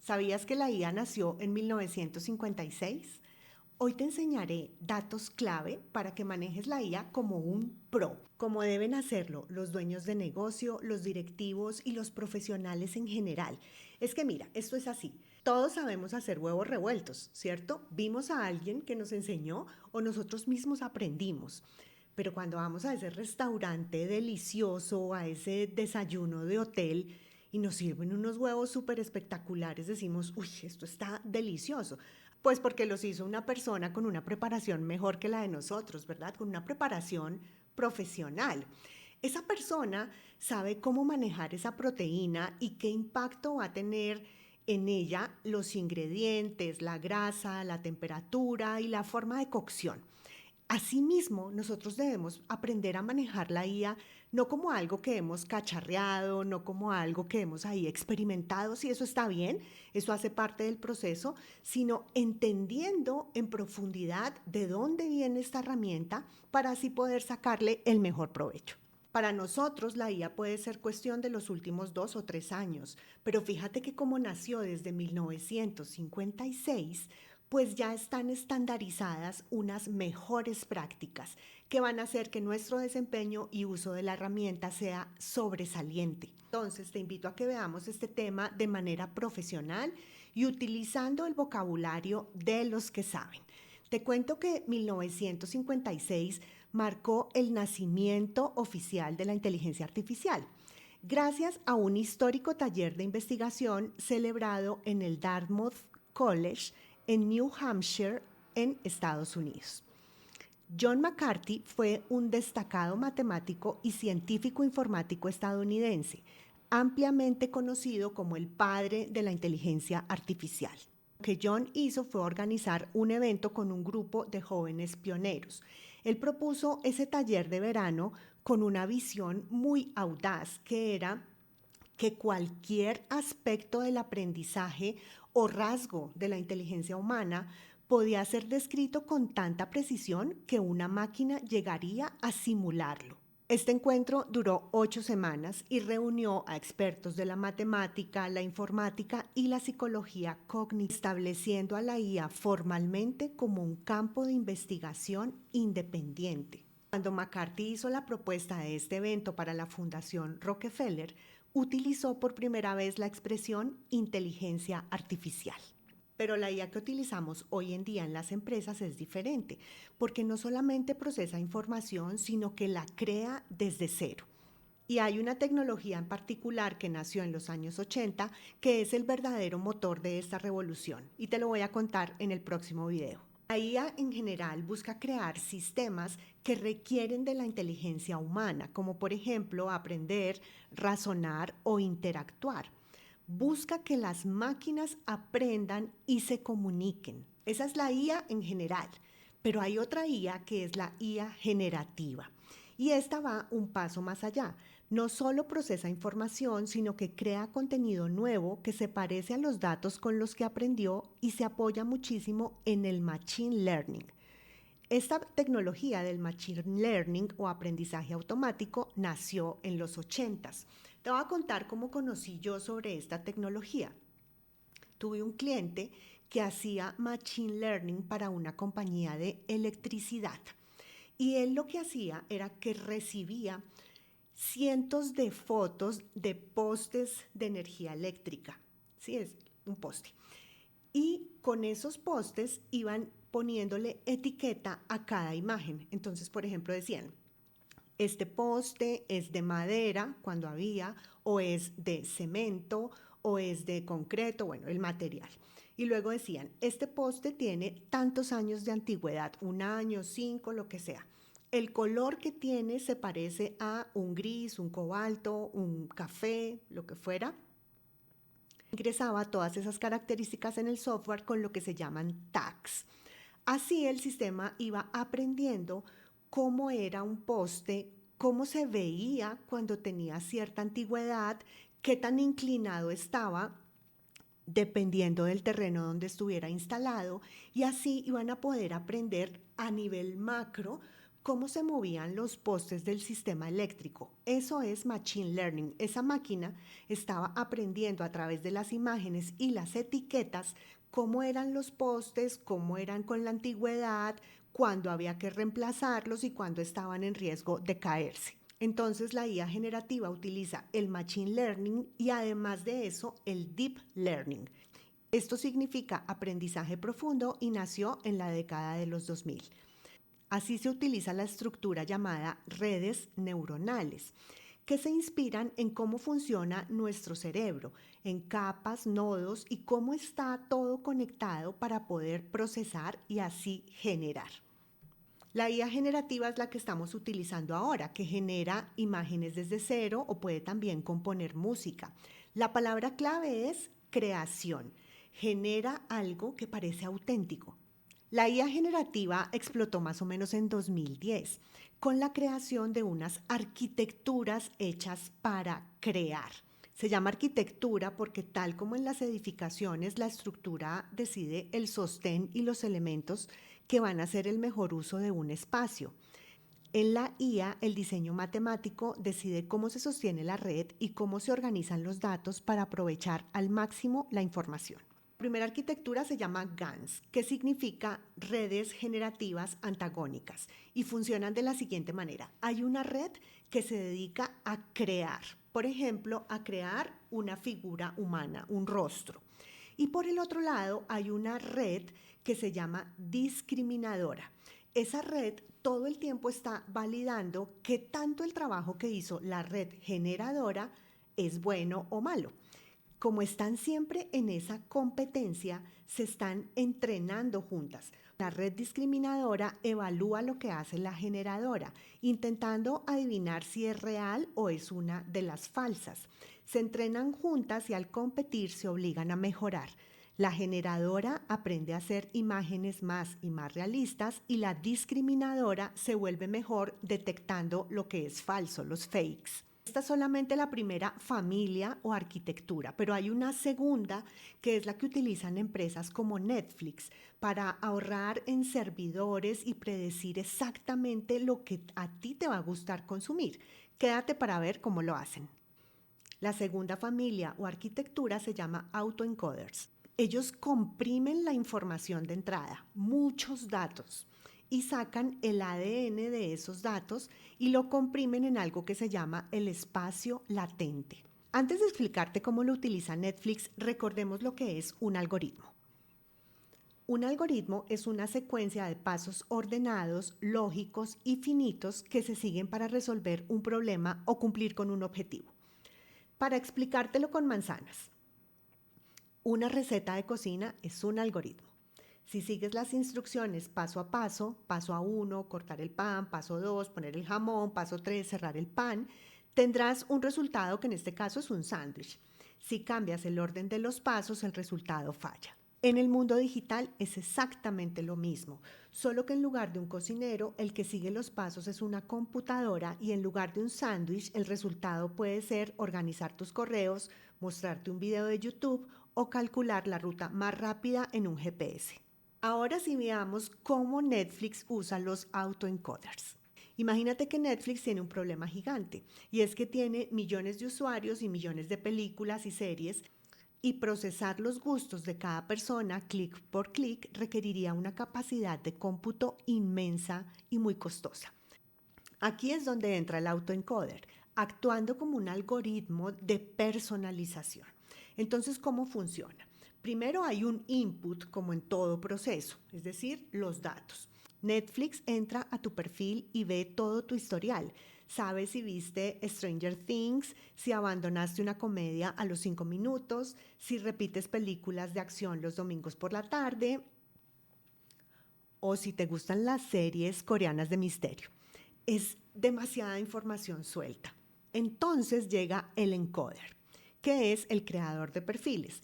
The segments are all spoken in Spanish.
¿Sabías que la IA nació en 1956? Hoy te enseñaré datos clave para que manejes la IA como un pro, como deben hacerlo los dueños de negocio, los directivos y los profesionales en general. Es que mira, esto es así. Todos sabemos hacer huevos revueltos, ¿cierto? Vimos a alguien que nos enseñó o nosotros mismos aprendimos. Pero cuando vamos a ese restaurante delicioso, a ese desayuno de hotel y nos sirven unos huevos súper espectaculares, decimos, uy, esto está delicioso. Pues porque los hizo una persona con una preparación mejor que la de nosotros, ¿verdad? Con una preparación profesional. Esa persona sabe cómo manejar esa proteína y qué impacto va a tener en ella los ingredientes, la grasa, la temperatura y la forma de cocción. Asimismo, nosotros debemos aprender a manejar la IA no como algo que hemos cacharreado, no como algo que hemos ahí experimentado, si eso está bien, eso hace parte del proceso, sino entendiendo en profundidad de dónde viene esta herramienta para así poder sacarle el mejor provecho. Para nosotros la IA puede ser cuestión de los últimos 2 o 3 años, pero fíjate que como nació desde 1956, pues ya están estandarizadas unas mejores prácticas que van a hacer que nuestro desempeño y uso de la herramienta sea sobresaliente. Entonces te invito a que veamos este tema de manera profesional y utilizando el vocabulario de los que saben. Te cuento que 1956 marcó el nacimiento oficial de la inteligencia artificial, gracias a un histórico taller de investigación celebrado en el Dartmouth College en New Hampshire, en Estados Unidos. John McCarthy fue un destacado matemático y científico informático estadounidense, ampliamente conocido como el padre de la inteligencia artificial. Lo que John hizo fue organizar un evento con un grupo de jóvenes pioneros. Él propuso ese taller de verano con una visión muy audaz, que era que cualquier aspecto del aprendizaje o rasgo de la inteligencia humana podía ser descrito con tanta precisión que una máquina llegaría a simularlo. Este encuentro duró 8 semanas y reunió a expertos de la matemática, la informática y la psicología cognitiva, estableciendo a la IA formalmente como un campo de investigación independiente. Cuando McCarthy hizo la propuesta de este evento para la Fundación Rockefeller, utilizó por primera vez la expresión inteligencia artificial. Pero la IA que utilizamos hoy en día en las empresas es diferente, porque no solamente procesa información, sino que la crea desde cero. Y hay una tecnología en particular que nació en los años 80, que es el verdadero motor de esta revolución. Y te lo voy a contar en el próximo video. La IA en general busca crear sistemas que requieren de la inteligencia humana, como por ejemplo aprender, razonar o interactuar. Busca que las máquinas aprendan y se comuniquen. Esa es la IA en general, pero hay otra IA que es la IA generativa. Y esta va un paso más allá. No solo procesa información, sino que crea contenido nuevo que se parece a los datos con los que aprendió y se apoya muchísimo en el machine learning. Esta tecnología del machine learning o aprendizaje automático nació en los 80s. Te voy a contar cómo conocí yo sobre esta tecnología. Tuve un cliente que hacía machine learning para una compañía de electricidad. Y él lo que hacía era que recibía cientos de fotos de postes de energía eléctrica. Sí, es un poste. Y con esos postes iban poniéndole etiqueta a cada imagen. Entonces, por ejemplo, decían, este poste es de madera cuando había, o es de cemento, o es de concreto, bueno, el material. Y luego decían, este poste tiene tantos años de antigüedad, 1 año, 5, lo que sea. El color que tiene se parece a un gris, un cobalto, un café, lo que fuera. Ingresaba todas esas características en el software con lo que se llaman tags. Así el sistema iba aprendiendo cómo era un poste, cómo se veía cuando tenía cierta antigüedad, qué tan inclinado estaba, dependiendo del terreno donde estuviera instalado, y así iban a poder aprender a nivel macro cómo se movían los postes del sistema eléctrico. Eso es Machine Learning. Esa máquina estaba aprendiendo a través de las imágenes y las etiquetas cómo eran los postes, cómo eran con la antigüedad, cuándo había que reemplazarlos y cuándo estaban en riesgo de caerse. Entonces la IA generativa utiliza el Machine Learning y además de eso el Deep Learning. Esto significa aprendizaje profundo y nació en la década de los 2000. Así se utiliza la estructura llamada redes neuronales, que se inspiran en cómo funciona nuestro cerebro, en capas, nodos y cómo está todo conectado para poder procesar y así generar. La IA generativa es la que estamos utilizando ahora, que genera imágenes desde cero o puede también componer música. La palabra clave es creación. Genera algo que parece auténtico. La IA generativa explotó más o menos en 2010 con la creación de unas arquitecturas hechas para crear. Se llama arquitectura porque tal como en las edificaciones, la estructura decide el sostén y los elementos que van a hacer el mejor uso de un espacio. En la IA, el diseño matemático decide cómo se sostiene la red y cómo se organizan los datos para aprovechar al máximo la información. La primera arquitectura se llama GANs, que significa redes generativas antagónicas y funcionan de la siguiente manera. Hay una red que se dedica a crear, por ejemplo, a crear una figura humana, un rostro. Y por el otro lado hay una red que se llama discriminadora. Esa red todo el tiempo está validando qué tanto el trabajo que hizo la red generadora es bueno o malo. Como están siempre en esa competencia, se están entrenando juntas. La red discriminadora evalúa lo que hace la generadora, intentando adivinar si es real o es una de las falsas. Se entrenan juntas y al competir se obligan a mejorar. La generadora aprende a hacer imágenes más y más realistas y la discriminadora se vuelve mejor detectando lo que es falso, los fakes. Esta es solamente la primera familia o arquitectura, pero hay una segunda que es la que utilizan empresas como Netflix para ahorrar en servidores y predecir exactamente lo que a ti te va a gustar consumir. Quédate para ver cómo lo hacen. La segunda familia o arquitectura se llama autoencoders. Ellos comprimen la información de entrada, muchos datos, y sacan el ADN de esos datos y lo comprimen en algo que se llama el espacio latente. Antes de explicarte cómo lo utiliza Netflix, recordemos lo que es un algoritmo. Un algoritmo es una secuencia de pasos ordenados, lógicos y finitos que se siguen para resolver un problema o cumplir con un objetivo. Para explicártelo con manzanas, una receta de cocina es un algoritmo. Si sigues las instrucciones paso a 1, cortar el pan, paso 2, poner el jamón, paso 3, cerrar el pan, tendrás un resultado que en este caso es un sándwich. Si cambias el orden de los pasos, el resultado falla. En el mundo digital es exactamente lo mismo, solo que en lugar de un cocinero, el que sigue los pasos es una computadora y en lugar de un sándwich, el resultado puede ser organizar tus correos, mostrarte un video de YouTube o calcular la ruta más rápida en un GPS. Ahora sí veamos cómo Netflix usa los autoencoders. Imagínate que Netflix tiene un problema gigante y es que tiene millones de usuarios y millones de películas y series y procesar los gustos de cada persona clic por clic requeriría una capacidad de cómputo inmensa y muy costosa. Aquí es donde entra el autoencoder, actuando como un algoritmo de personalización. Entonces, ¿cómo funciona? Primero hay un input como en todo proceso, es decir, los datos. Netflix entra a tu perfil y ve todo tu historial. Sabe si viste Stranger Things, si abandonaste una comedia a los 5 minutos, si repites películas de acción los domingos por la tarde o si te gustan las series coreanas de misterio. Es demasiada información suelta. Entonces llega el encoder, que es el creador de perfiles.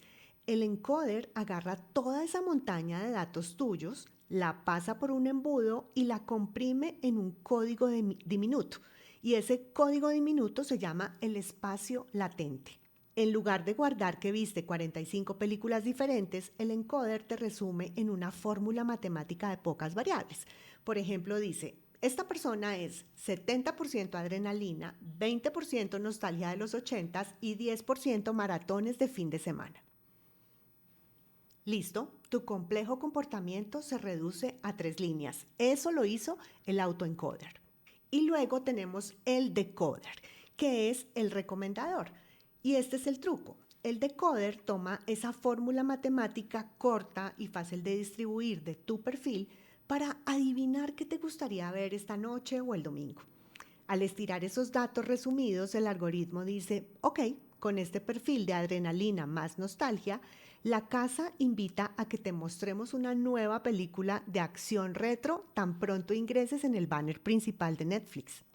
El encoder agarra toda esa montaña de datos tuyos, la pasa por un embudo y la comprime en un código diminuto. Y ese código diminuto se llama el espacio latente. En lugar de guardar que viste 45 películas diferentes, el encoder te resume en una fórmula matemática de pocas variables. Por ejemplo, dice, Esta persona es 70% adrenalina, 20% nostalgia de los 80s y 10% maratones de fin de semana. Listo, tu complejo comportamiento se reduce a 3 líneas. Eso lo hizo el autoencoder. Y luego tenemos el decoder, que es el recomendador. Y este es el truco. El decoder toma esa fórmula matemática corta y fácil de distribuir de tu perfil para adivinar qué te gustaría ver esta noche o el domingo. Al estirar esos datos resumidos, el algoritmo dice, ok, con este perfil de adrenalina más nostalgia, la casa invita a que te mostremos una nueva película de acción retro tan pronto ingreses en el banner principal de Netflix.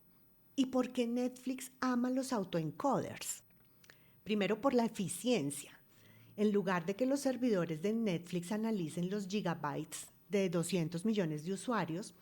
¿Y por qué Netflix ama los autoencoders? Primero, por la eficiencia. En lugar de que los servidores de Netflix analicen los gigabytes de 200 millones de usuarios,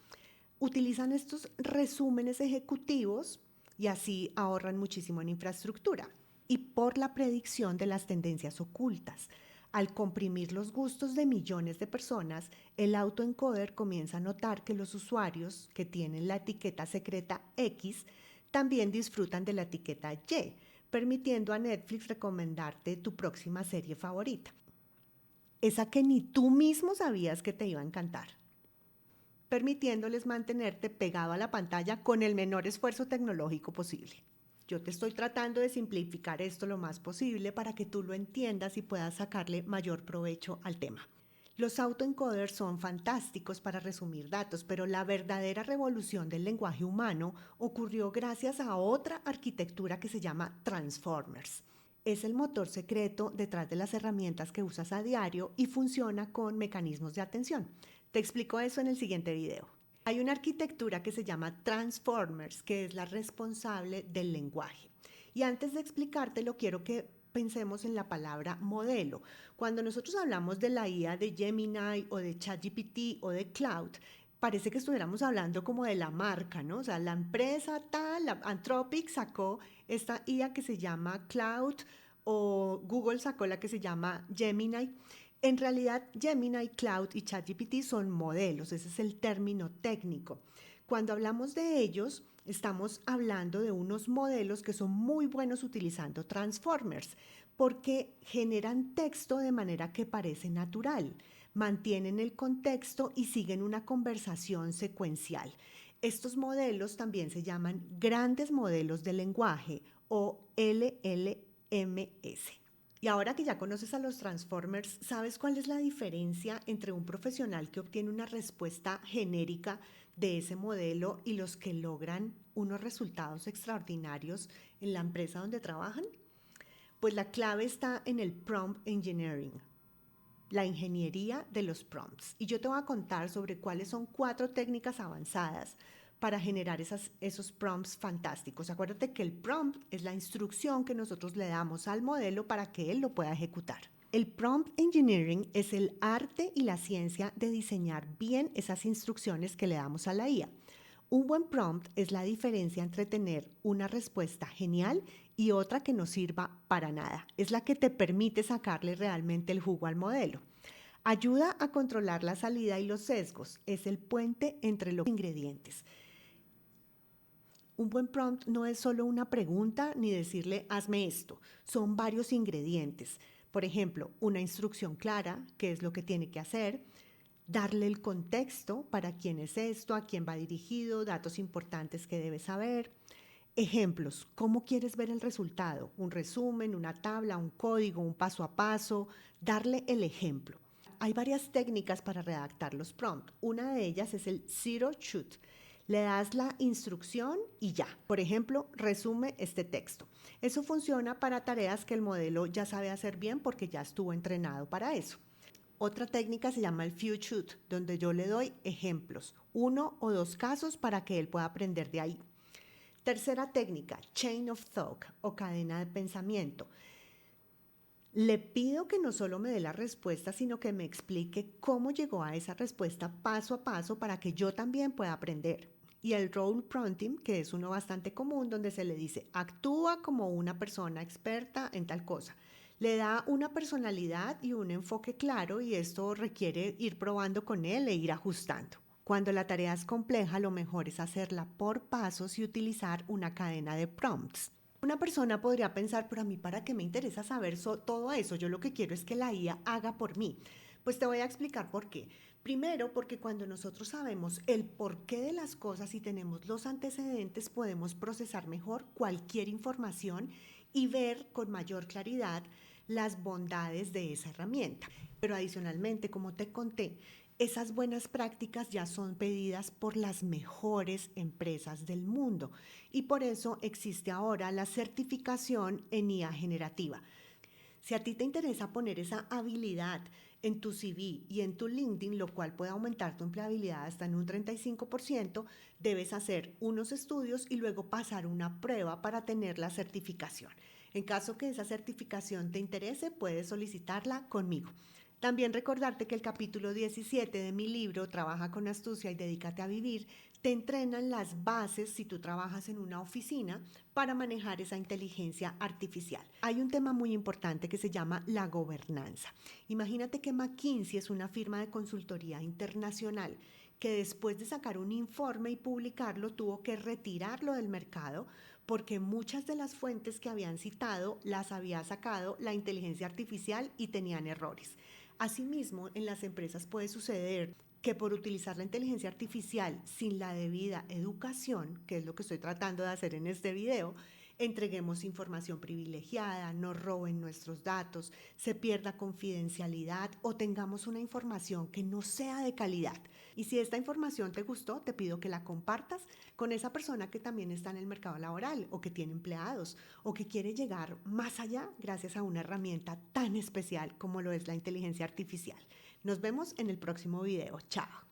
utilizan estos resúmenes ejecutivos y así ahorran muchísimo en infraestructura. Y por la predicción de las tendencias ocultas. Al comprimir los gustos de millones de personas, el autoencoder comienza a notar que los usuarios que tienen la etiqueta secreta X también disfrutan de la etiqueta Y, permitiendo a Netflix recomendarte tu próxima serie favorita. Esa que ni tú mismo sabías que te iba a encantar, permitiéndoles mantenerte pegado a la pantalla con el menor esfuerzo tecnológico posible. Yo te estoy tratando de simplificar esto lo más posible para que tú lo entiendas y puedas sacarle mayor provecho al tema. Los autoencoders son fantásticos para resumir datos, pero la verdadera revolución del lenguaje humano ocurrió gracias a otra arquitectura que se llama Transformers. Es el motor secreto detrás de las herramientas que usas a diario y funciona con mecanismos de atención. Te explico eso en el siguiente video. Hay una arquitectura que se llama Transformers, que es la responsable del lenguaje. Y antes de explicártelo, quiero que pensemos en la palabra modelo. Cuando nosotros hablamos de la IA de Gemini o de ChatGPT o de Cloud, parece que estuviéramos hablando como de la marca, ¿no? O sea, la empresa tal, Anthropic sacó esta IA que se llama Cloud o Google sacó la que se llama Gemini. En realidad, Gemini, Cloud y ChatGPT son modelos, ese es el término técnico. Cuando hablamos de ellos, estamos hablando de unos modelos que son muy buenos utilizando transformers, porque generan texto de manera que parece natural, mantienen el contexto y siguen una conversación secuencial. Estos modelos también se llaman grandes modelos de lenguaje o LLMS. Y ahora que ya conoces a los Transformers, ¿sabes cuál es la diferencia entre un profesional que obtiene una respuesta genérica de ese modelo y los que logran unos resultados extraordinarios en la empresa donde trabajan? Pues la clave está en el prompt engineering, la ingeniería de los prompts. Y yo te voy a contar sobre cuáles son 4 técnicas avanzadas para generar esos prompts fantásticos. Acuérdate que el prompt es la instrucción que nosotros le damos al modelo para que él lo pueda ejecutar. El prompt engineering es el arte y la ciencia de diseñar bien esas instrucciones que le damos a la IA. Un buen prompt es la diferencia entre tener una respuesta genial y otra que no sirva para nada. Es la que te permite sacarle realmente el jugo al modelo. Ayuda a controlar la salida y los sesgos. Es el puente entre los ingredientes. Un buen prompt no es solo una pregunta ni decirle hazme esto, son varios ingredientes. Por ejemplo, una instrucción clara, qué es lo que tiene que hacer, darle el contexto para quién es esto, a quién va dirigido, datos importantes que debes saber. Ejemplos, ¿cómo quieres ver el resultado? Un resumen, una tabla, un código, un paso a paso, darle el ejemplo. Hay varias técnicas para redactar los prompts. Una de ellas es el zero shoot. Le das la instrucción y ya. Por ejemplo, resume este texto. Eso funciona para tareas que el modelo ya sabe hacer bien porque ya estuvo entrenado para eso. Otra técnica se llama el few shoot, donde yo le doy ejemplos, 1 o 2 casos para que él pueda aprender de ahí. Tercera técnica, chain of thought o cadena de pensamiento. Le pido que no solo me dé la respuesta, sino que me explique cómo llegó a esa respuesta paso a paso para que yo también pueda aprender. Y el role prompting, que es uno bastante común, donde se le dice, actúa como una persona experta en tal cosa. Le da una personalidad y un enfoque claro y esto requiere ir probando con él e ir ajustando. Cuando la tarea es compleja, lo mejor es hacerla por pasos y utilizar una cadena de prompts. Una persona podría pensar, pero a mí para qué me interesa saber todo eso, yo lo que quiero es que la IA haga por mí. Pues te voy a explicar por qué. Primero, porque cuando nosotros sabemos el porqué de las cosas y tenemos los antecedentes, podemos procesar mejor cualquier información y ver con mayor claridad las bondades de esa herramienta. Pero adicionalmente, como te conté, esas buenas prácticas ya son pedidas por las mejores empresas del mundo y por eso existe ahora la certificación en IA generativa. Si a ti te interesa poner esa habilidad en tu CV y en tu LinkedIn, lo cual puede aumentar tu empleabilidad hasta en un 35%, debes hacer unos estudios y luego pasar una prueba para tener la certificación. En caso que esa certificación te interese, puedes solicitarla conmigo. También recordarte que el capítulo 17 de mi libro Trabaja con astucia y dedícate a vivir te entrenan las bases si tú trabajas en una oficina para manejar esa inteligencia artificial. Hay un tema muy importante que se llama la gobernanza. Imagínate que McKinsey es una firma de consultoría internacional que después de sacar un informe y publicarlo tuvo que retirarlo del mercado porque muchas de las fuentes que habían citado las había sacado la inteligencia artificial y tenían errores. Asimismo, en las empresas puede suceder que por utilizar la inteligencia artificial sin la debida educación, que es lo que estoy tratando de hacer en este video, entreguemos información privilegiada, nos roben nuestros datos, se pierda confidencialidad o tengamos una información que no sea de calidad. Y si esta información te gustó, te pido que la compartas con esa persona que también está en el mercado laboral o que tiene empleados o que quiere llegar más allá gracias a una herramienta tan especial como lo es la inteligencia artificial. Nos vemos en el próximo video. Chao.